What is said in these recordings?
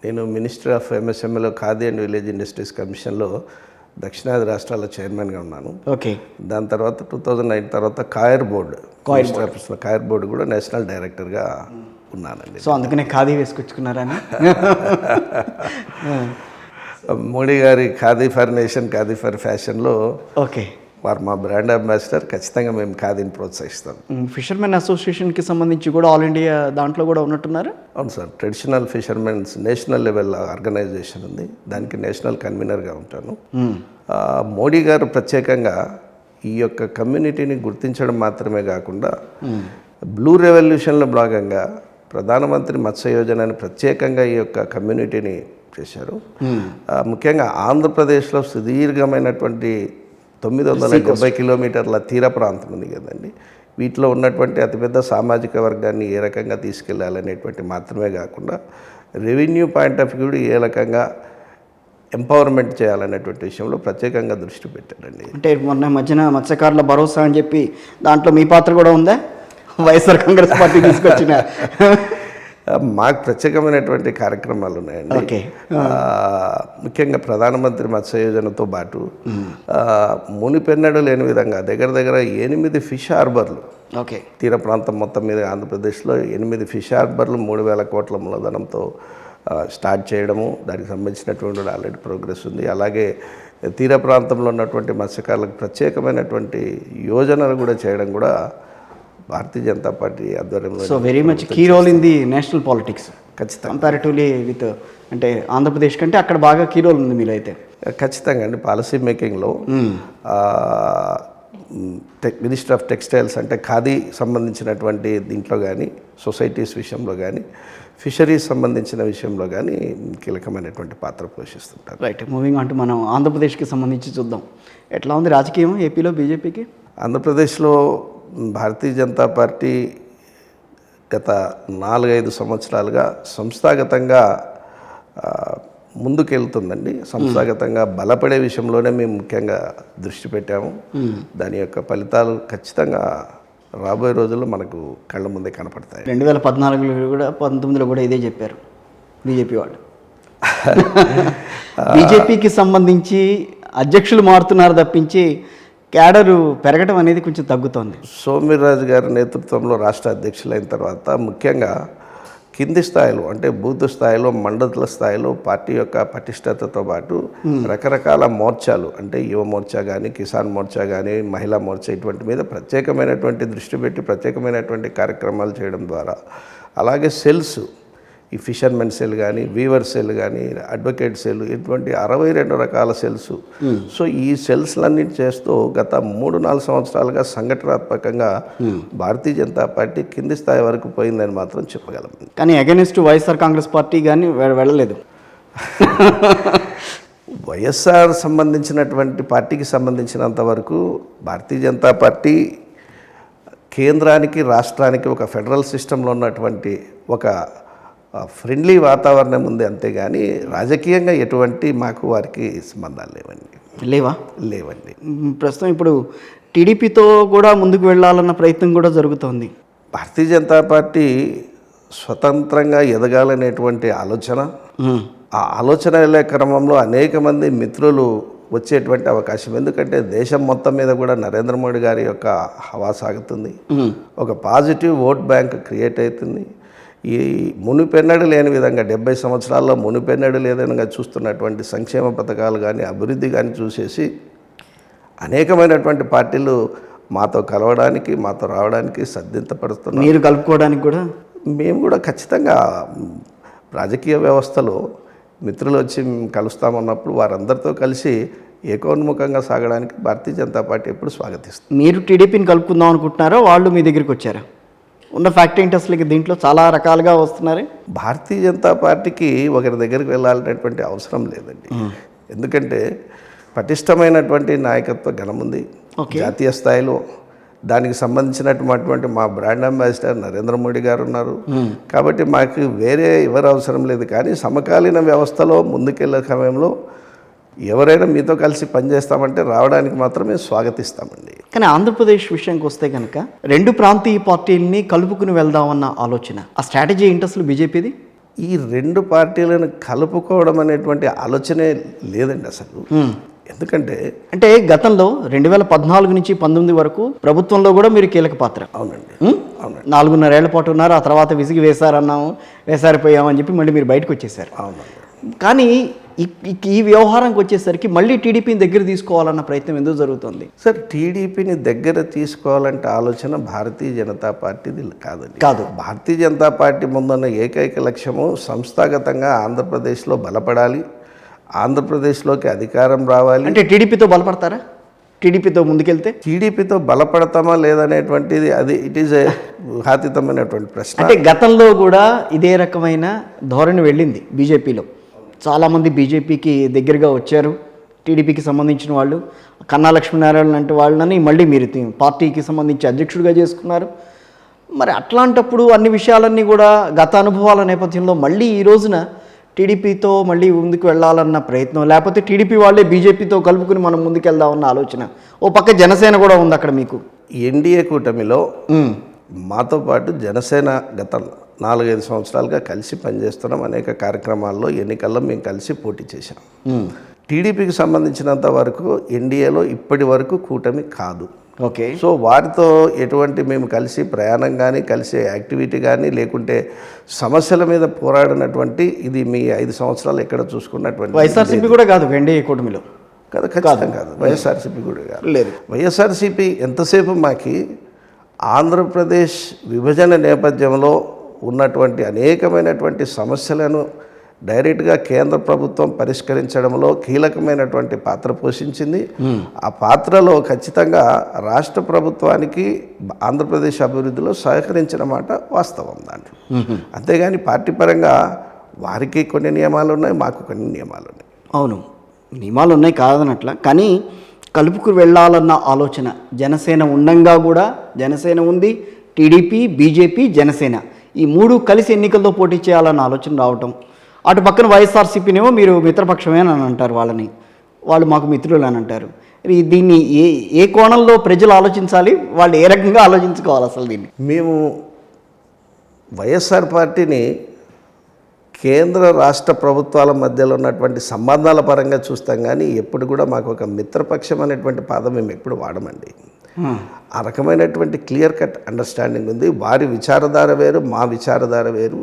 నేను ministry of ఎంఎస్ఎంఏలో Khadi and village industries కమిషన్లో దక్షిణాది రాష్ట్రాల చైర్మన్గా ఉన్నాను. ఓకే. దాని తర్వాత 2009 తర్వాత కాయర్ బోర్డు ఆఫీస్లో కాయర్ బోర్డు కూడా నేషనల్ డైరెక్టర్గా ఉన్నానండి. సో అందుకనే ఖాదీ వేసుకొచ్చుకున్నారని. మోడీ గారి khadi for nation, khadi for ఫ్యాషన్లో ఓకే, వారు మా బ్రాండ్ అంబాసిడర్. ఖచ్చితంగా మేము ఖాదీని ప్రోత్సహిస్తాం. ఫిషర్మెన్ అసోసియేషన్కి సంబంధించి కూడా ఆల్ ఇండియా దాంట్లో కూడా ఉన్నట్టున్నారు. అవును sir, traditional fishermens national level organisation ఉంది, దానికి నేషనల్ కన్వీనర్గా ఉంటాను. మోడీ గారు ప్రత్యేకంగా ఈ యొక్క కమ్యూనిటీని గుర్తించడం మాత్రమే కాకుండా బ్లూ రెవల్యూషన్లో భాగంగా ప్రధానమంత్రి మత్స్య యోజన అని ప్రత్యేకంగా ఈ యొక్క కమ్యూనిటీని చేశారు. ముఖ్యంగా ఆంధ్రప్రదేశ్లో సుదీర్ఘమైనటువంటి 970 కిలోమీటర్ల తీర ప్రాంతం ఉంది కదండి. వీటిలో ఉన్నటువంటి అతిపెద్ద సామాజిక వర్గాన్ని ఏ రకంగా తీసుకెళ్లాలనేటువంటి మాత్రమే కాకుండా రెవెన్యూ పాయింట్ ఆఫ్ వ్యూ ఏ రకంగా ఎంపవర్మెంట్ చేయాలనేటువంటి విషయంలో ప్రత్యేకంగా దృష్టి పెట్టారండి. అంటే మొన్న మధ్యన మత్స్యకారుల భరోసా అని చెప్పి దాంట్లో మీ పాత్ర కూడా ఉందా? వైఎస్ఆర్ కాంగ్రెస్ పార్టీ తీసుకొచ్చిన మాకు ప్రత్యేకమైనటువంటి కార్యక్రమాలు ఉన్నాయండి. ముఖ్యంగా ప్రధానమంత్రి మత్స్య యోజనతో పాటు మునిపెన్నడు లేని విధంగా దగ్గర దగ్గర 8 ఫిష్ హార్బర్లు, ఓకే, తీర ప్రాంతం మొత్తం మీద ఆంధ్రప్రదేశ్లో 8 ఫిష్ హార్బర్లు 3,000 కోట్ల మూలధనంతో స్టార్ట్ చేయడము, దానికి సంబంధించినటువంటి ఆల్రెడీ ప్రోగ్రెస్ ఉంది. అలాగే తీర ప్రాంతంలో ఉన్నటువంటి మత్స్యకారులకు ప్రత్యేకమైనటువంటి యోజనలు కూడా చేయడం కూడా భారతీయ జనతా పార్టీ ఆధ్వర్యంలో. So very much key role in the national politics ఖచ్చితంగా, కంపారిటివ్లీ విత్ అంటే ఆంధ్రప్రదేశ్ కంటే అక్కడ బాగా కీ రోల్ ఉంది మీరు అయితే. ఖచ్చితంగా అండి. పాలసీ మేకింగ్లో మినిస్టర్ ఆఫ్ టెక్స్టైల్స్ అంటే ఖాదీ సంబంధించినటువంటి దీంట్లో కానీ, సొసైటీస్ విషయంలో కానీ, ఫిషరీస్ సంబంధించిన విషయంలో కానీ కీలకమైనటువంటి పాత్ర పోషిస్తుంటారు. రైట్, మూవింగ్ ఆన్ టు మనం ఆంధ్రప్రదేశ్కి సంబంధించి చూద్దాం. ఎట్లా ఉంది రాజకీయం ఏపీలో బీజేపీకి? ఆంధ్రప్రదేశ్లో భారతీయ జనతా పార్టీ గత 4-5 సంవత్సరాలుగా సంస్థాగతంగా ముందుకెళ్తుందండి. సంస్థాగతంగా బలపడే విషయంలోనే మేము ముఖ్యంగా దృష్టి పెట్టాము. దాని యొక్క ఫలితాలు ఖచ్చితంగా రాబోయే రోజుల్లో మనకు కళ్ళ ముందే కనపడతాయి. 2014లో కూడా 19లో కూడా ఇదే చెప్పారు బీజేపీ వాళ్ళు. బీజేపీకి సంబంధించి అధ్యక్షులు మారుతున్నారు తప్పించి క్యాడరు పెరగడం అనేది కొంచెం తగ్గుతోంది. సోమిరాజు గారి నేతృత్వంలో రాష్ట్ర అధ్యక్షులైన తర్వాత ముఖ్యంగా కింది స్థాయిలో అంటే బూత్ స్థాయిలో, మండల స్థాయిలో పార్టీ యొక్క పటిష్టతతో పాటు రకరకాల మోర్చాలు అంటే యువ మోర్చా కానీ, కిసాన్ మోర్చా కానీ, మహిళా మోర్చా ఇటువంటి మీద ప్రత్యేకమైనటువంటి దృష్టి పెట్టి ప్రత్యేకమైనటువంటి కార్యక్రమాలు చేయడం ద్వారా, అలాగే సెల్స్, ఈ ఫిషర్మెన్ సెల్ కానీ, వీవర్ సెల్ కానీ, అడ్వకేట్ సెల్, ఇటువంటి 62 రకాల సెల్స్. సో ఈ సెల్స్లన్నీ చేస్తూ గత 3-4 సంవత్సరాలుగా సంఘటనాత్మకంగా భారతీయ జనతా పార్టీ కింది స్థాయి వరకు పోయిందని మాత్రం చెప్పగలం. కానీ అగెనిస్ట్ వైఎస్ఆర్ కాంగ్రెస్ పార్టీ కానీ వెళ్ళలేదు. వైఎస్ఆర్ సంబంధించినటువంటి పార్టీకి సంబంధించినంత వరకు భారతీయ జనతా పార్టీ కేంద్రానికి, రాష్ట్రానికి ఒక ఫెడరల్ సిస్టంలో ఉన్నటువంటి ఒక ఫ్రెండ్లీ వాతావరణం ఉంది, అంతేగాని రాజకీయంగా ఎటువంటి మాకు వారికి సంబంధాలు లేవండి. ప్రస్తుతం ఇప్పుడు టీడీపీతో కూడా ముందుకు వెళ్ళాలన్న ప్రయత్నం కూడా జరుగుతోంది. భారతీయ జనతా పార్టీ స్వతంత్రంగా ఎదగాలనేటువంటి ఆలోచన, ఆ ఆలోచన క్రమంలో అనేక మంది మిత్రులు వచ్చేటువంటి అవకాశం. ఎందుకంటే దేశం మొత్తం మీద కూడా నరేంద్ర మోడీ గారి యొక్క హవా సాగుతుంది, ఒక పాజిటివ్ ఓట్ బ్యాంక్ క్రియేట్ అవుతుంది. ఈ మునిపెన్నడు లేని విధంగా 70 సంవత్సరాల్లో మునిపెన్నడు లేదనగా చూస్తున్నటువంటి సంక్షేమ పథకాలు కానీ, అభివృద్ధి కానీ చూసేసి అనేకమైనటువంటి పార్టీలు మాతో కలవడానికి, మాతో రావడానికి సద్దింతపడుతున్నాం. మీరు కలుపుకోవడానికి కూడా మేము కూడా ఖచ్చితంగా రాజకీయ వ్యవస్థలో మిత్రులు వచ్చి కలుస్తామన్నప్పుడు వారందరితో కలిసి ఏకోన్ముఖంగా సాగడానికి భారతీయ జనతా పార్టీ ఎప్పుడు స్వాగతిస్తుంది. మీరు టీడీపీని కలుపుకుందాం అనుకుంటున్నారో వాళ్ళు మీ దగ్గరికి వచ్చారా? ఉన్న ఫ్యాక్ట్ ఏంటి అసలు? దీంట్లో చాలా రకాలుగా వస్తున్నారు. భారతీయ జనతా పార్టీకి ఒకరి దగ్గరికి వెళ్ళాలనేటువంటి అవసరం లేదండి. ఎందుకంటే పటిష్టమైనటువంటి నాయకత్వ గణం ఉంది జాతీయ స్థాయిలో. దానికి సంబంధించినటువంటి మా బ్రాండ్ అంబాసిడర్ నరేంద్ర మోడీ గారు ఉన్నారు. కాబట్టి మాకు వేరే ఎవరు అవసరం లేదు. కానీ సమకాలీన వ్యవస్థలో ముందుకెళ్ళే సమయంలో ఎవరైనా మీతో కలిసి పనిచేస్తామంటే రావడానికి మాత్రమే స్వాగతిస్తామండి. కానీ ఆంధ్రప్రదేశ్ విషయానికి వస్తే కనుక 2 ప్రాంతీయ పార్టీలని కలుపుకుని వెళ్దామన్న ఆలోచన, ఆ స్ట్రాటజీ ఏంటి అసలు బీజేపీది? ఈ రెండు పార్టీలను కలుపుకోవడం అనేటువంటి ఆలోచనే లేదండి అసలు. ఎందుకంటే అంటే గతంలో 2014 నుంచి 19 వరకు ప్రభుత్వంలో కూడా మీరు కీలక పాత్ర. అవునండి, అవునండి, 4.5 ఏళ్ల పాటు ఉన్నారు. ఆ తర్వాత విసిగి వేసారిపోయామని చెప్పి మళ్ళీ మీరు బయటకు వచ్చేసారు. అవునండి. కానీ ఈ వ్యవహారంకి వచ్చేసరికి మళ్ళీ టీడీపీని దగ్గర తీసుకోవాలన్న ప్రయత్నం ఎందుకు జరుగుతుంది? సార్, టీడీపీని దగ్గర తీసుకోవాలంటే ఆలోచన భారతీయ జనతా పార్టీది కాదండి. కాదు. భారతీయ జనతా పార్టీ ముందున్న ఏకైక లక్ష్యము సంస్థాగతంగా ఆంధ్రప్రదేశ్లో బలపడాలి, ఆంధ్రప్రదేశ్లోకి అధికారం రావాలి. అంటే టీడీపీతో బలపడతారా? టీడీపీతో ముందుకెళ్తే టీడీపీతో బలపడతామా లేదనేటువంటిది అది ఇట్ ఈజ్ ఊహాతీతమైనటువంటి ప్రశ్న. అంటే గతంలో కూడా ఇదే రకమైన ధోరణి వెళ్ళింది బీజేపీలో. చాలామంది బీజేపీకి దగ్గరగా వచ్చారు, టీడీపీకి సంబంధించిన వాళ్ళు. కన్నా లక్ష్మీనారాయణ లాంటి వాళ్ళని మళ్ళీ మీరు పార్టీకి సంబంధించి అధ్యక్షుడిగా చేసుకున్నారు. మరి అట్లాంటప్పుడు అన్ని విషయాలన్నీ కూడా గత అనుభవాల నేపథ్యంలో మళ్ళీ ఈ రోజున టీడీపీతో మళ్ళీ ముందుకు వెళ్ళాలన్న ప్రయత్నం, లేకపోతే టీడీపీ వాళ్ళే బీజేపీతో కలుపుకుని మనం ముందుకెళ్దామన్న ఆలోచన. ఓ పక్క జనసేన కూడా ఉంది అక్కడ మీకు. ఎన్డీఏ కూటమిలో మాతో పాటు జనసేన గత 4-5 సంవత్సరాలుగా కలిసి పనిచేస్తున్నాం. అనేక కార్యక్రమాల్లో ఎన్నికల్లో మేము కలిసి పోటీ చేశాం. టీడీపీకి సంబంధించినంత వరకు ఎన్డీఏలో ఇప్పటి వరకు కూటమి కాదు. ఓకే. సో వారితో ఎటువంటి మేము కలిసి ప్రయాణం కానీ, కలిసి యాక్టివిటీ కానీ, లేకుంటే సమస్యల మీద పోరాడినటువంటి ఇది మీ 5 సంవత్సరాలు ఎక్కడ చూసుకున్నటువంటి వైఎస్ఆర్సీపీ కూడా కాదు ఎన్డీఏ కూటమిలో కదా, ఖచ్చితంగా కాదు. వైఎస్ఆర్సీపీ కూడా కాదు. లేదు. వైఎస్ఆర్సీపీ ఎంతసేపు మాకి ఆంధ్రప్రదేశ్ విభజన నేపథ్యంలో ఉన్నటువంటి అనేకమైనటువంటి సమస్యలను డైరెక్ట్గా కేంద్ర ప్రభుత్వం పరిష్కరించడంలో కీలకమైనటువంటి పాత్ర పోషించింది. ఆ పాత్రలో ఖచ్చితంగా రాష్ట్ర ప్రభుత్వానికి ఆంధ్రప్రదేశ్ అభివృద్ధిలో సహకరించిన మాట వాస్తవం దాంట్లో. అంతేగాని పార్టీ పరంగా వారికి కొన్ని నియమాలు ఉన్నాయి, మాకు కొన్ని నియమాలు ఉన్నాయి. అవును, నియమాలు ఉన్నాయి కాదనట్ల. కానీ కలుపుకు వెళ్ళాలన్న ఆలోచన జనసేన ఉండంగా కూడా, జనసేన ఉంది, టీడీపీ, బీజేపీ, జనసేన ఈ 3 కలిసి ఎన్నికల్లో పోటీ చేయాలన్న ఆలోచన రావటం. అటు పక్కన వైఎస్ఆర్సీపీనేమో మీరు మిత్రపక్షమే అని అంటారు, వాళ్ళు మాకు మిత్రులు అని అంటారు. దీన్ని ఏ కోణంలో ప్రజలు ఆలోచించాలి, వాళ్ళు ఏ రకంగా ఆలోచించుకోవాలి అసలు దీన్ని? మేము వైఎస్ఆర్ పార్టీని కేంద్ర రాష్ట్ర ప్రభుత్వాల మధ్యలో ఉన్నటువంటి సంబంధాల పరంగా చూస్తాం, కానీ ఎప్పుడు కూడా మాకు ఒక మిత్రపక్షం అనేటువంటి పదం మేము ఎప్పుడు వాడమండి. ఆ రకమైనటువంటి క్లియర్ కట్ అండర్స్టాండింగ్ ఉంది. వారి విచారధార వేరు, మా విచారధార వేరు.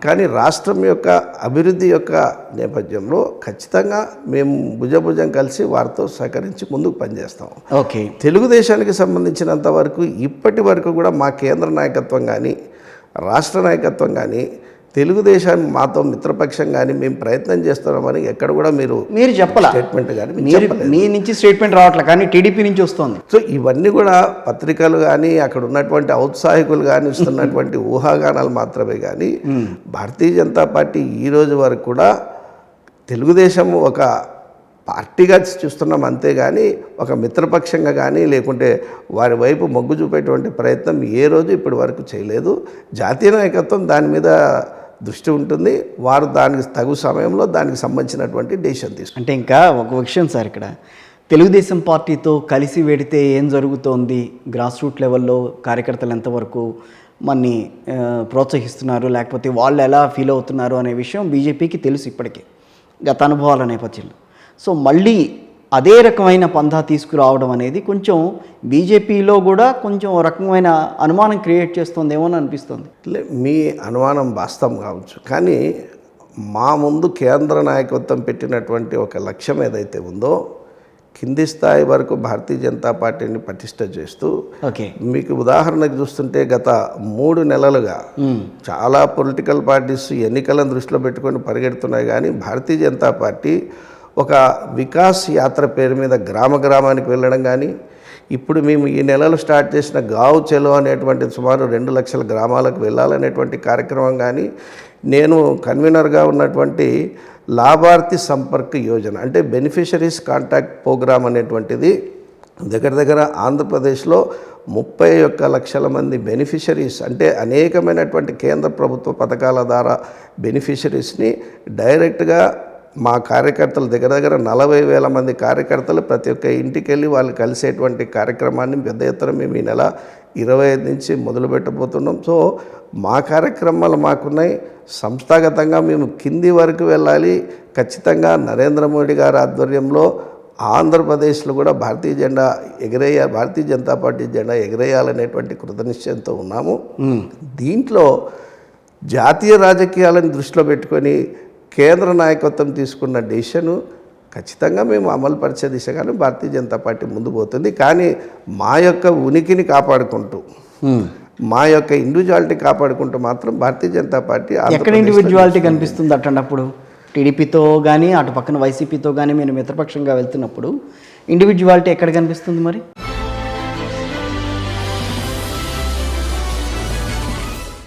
కానీ రాష్ట్రం యొక్క అభివృద్ధి యొక్క నేపథ్యంలో ఖచ్చితంగా మేము భుజభుజం కలిసి వారితో సహకరించి ముందుకు పనిచేస్తాం. ఓకే. తెలుగుదేశానికి సంబంధించినంత వరకు ఇప్పటి వరకు కూడా మా కేంద్ర నాయకత్వం కానీ, రాష్ట్ర నాయకత్వం కానీ తెలుగుదేశాన్ని మాతో మిత్రపక్షం కానీ మేము ప్రయత్నం చేస్తున్నామని ఎక్కడ కూడా మీరు చెప్పాల స్టేట్మెంట్ కానీ మీ నుంచి స్టేట్మెంట్ రావట్లేదు, కానీ టీడీపీ నుంచి వస్తుంది. సో ఇవన్నీ కూడా పత్రికలు కానీ, అక్కడ ఉన్నటువంటి ఔత్సాహికులు కానీ ఇస్తున్నటువంటి ఊహాగానాలు మాత్రమే. కానీ భారతీయ జనతా పార్టీ ఈ రోజు వరకు కూడా తెలుగుదేశం ఒక పార్టీగా చూస్తున్నాం, అంతేగాని ఒక మిత్రపక్షంగా కానీ లేకుంటే వారి వైపు మొగ్గు చూపేటువంటి ప్రయత్నం ఏ రోజు ఇప్పటి వరకు చేయలేదు. జాతీయ నాయకత్వం దాని మీద దృష్టి ఉంటుంది, వారు దానికి తగు సమయంలో దానికి సంబంధించినటువంటి డెసిషన్ తీసుకుంటారు. అంటే ఇంకా ఒక విషయం సార్, ఇక్కడ తెలుగుదేశం పార్టీతో కలిసి వెడితే ఏం జరుగుతోంది, గ్రాస్ రూట్ లెవెల్లో కార్యకర్తలు ఎంతవరకు మనని ప్రోత్సహిస్తున్నారు, లేకపోతే వాళ్ళు ఎలా ఫీల్ అవుతున్నారు అనే విషయం బీజేపీకి తెలుసు ఇప్పటికే గత అనుభవాల నేపథ్యంలో. సో మళ్ళీ అదే రకమైన పంథా తీసుకురావడం అనేది కొంచెం బీజేపీలో కూడా కొంచెం రకమైన అనుమానం క్రియేట్ చేస్తుందేమో అని అనిపిస్తుంది. మీ అనుమానం వాస్తవం కావచ్చు, కానీ మా ముందు కేంద్ర నాయకత్వం పెట్టినటువంటి ఒక లక్ష్యం ఏదైతే ఉందో కింది స్థాయి వరకు భారతీయ జనతా పార్టీని పటిష్ట చేస్తూ, ఓకే, మీకు ఉదాహరణకు చూస్తుంటే గత 3 నెలలుగా చాలా పొలిటికల్ పార్టీస్ ఎన్నికలను దృష్టిలో పెట్టుకొని పరిగెడుతున్నాయి. కానీ భారతీయ జనతా పార్టీ ఒక వికాస్ యాత్ర పేరు మీద గ్రామానికి వెళ్ళడం కానీ, ఇప్పుడు మేము ఈ నెలలో స్టార్ట్ చేసిన గావ్ చెలో అనేటువంటి సుమారు 2 లక్షల గ్రామాలకు వెళ్ళాలనేటువంటి కార్యక్రమం కానీ, నేను కన్వీనర్గా ఉన్నటువంటి లాభార్థి సంపర్క్ యోజన అంటే బెనిఫిషరీస్ కాంటాక్ట్ ప్రోగ్రామ్ అనేటువంటిది దగ్గర ఆంధ్రప్రదేశ్లో 31 లక్షల మంది బెనిఫిషరీస్ అంటే అనేకమైనటువంటి కేంద్ర ప్రభుత్వ పథకాల ద్వారా బెనిఫిషరీస్ని డైరెక్ట్గా మా కార్యకర్తలు దగ్గర దగ్గర 40,000 మంది కార్యకర్తలు ప్రతి ఒక్క ఇంటికి వెళ్ళి వాళ్ళు కలిసేటువంటి కార్యక్రమాన్ని పెద్ద ఎత్తున మేము ఈ నెల 25 నుంచి మొదలు పెట్టబోతున్నాం. సో మా కార్యక్రమాలు మాకున్నాయి. సంస్థాగతంగా మేము కింది వరకు వెళ్ళాలి. ఖచ్చితంగా నరేంద్ర మోడీ గారి ఆధ్వర్యంలో ఆంధ్రప్రదేశ్లో కూడా భారతీయ జనతా పార్టీ జెండా ఎగరేయాలనేటువంటి కృతనిశ్చయంతో ఉన్నాము. దీంట్లో జాతీయ రాజకీయాలను దృష్టిలో పెట్టుకొని కేంద్ర నాయకత్వం తీసుకున్న డెసిషను ఖచ్చితంగా మేము అమలు పరిచే దిశగానే భారతీయ జనతా పార్టీ ముందు పోతుంది. కానీ మా యొక్క ఉనికిని కాపాడుకుంటూ మా యొక్క ఇండివిజువాలిటీ కాపాడుకుంటూ మాత్రం భారతీయ జనతా పార్టీ ఎక్కడ ఇండివిజువాలిటీ కనిపిస్తుంది అట్టన్నప్పుడు? టీడీపీతో కానీ అటు పక్కన వైసీపీతో కానీ మీరు మిత్రపక్షంగా వెళ్తున్నప్పుడు ఇండివిజువాలిటీ ఎక్కడ కనిపిస్తుంది మరి?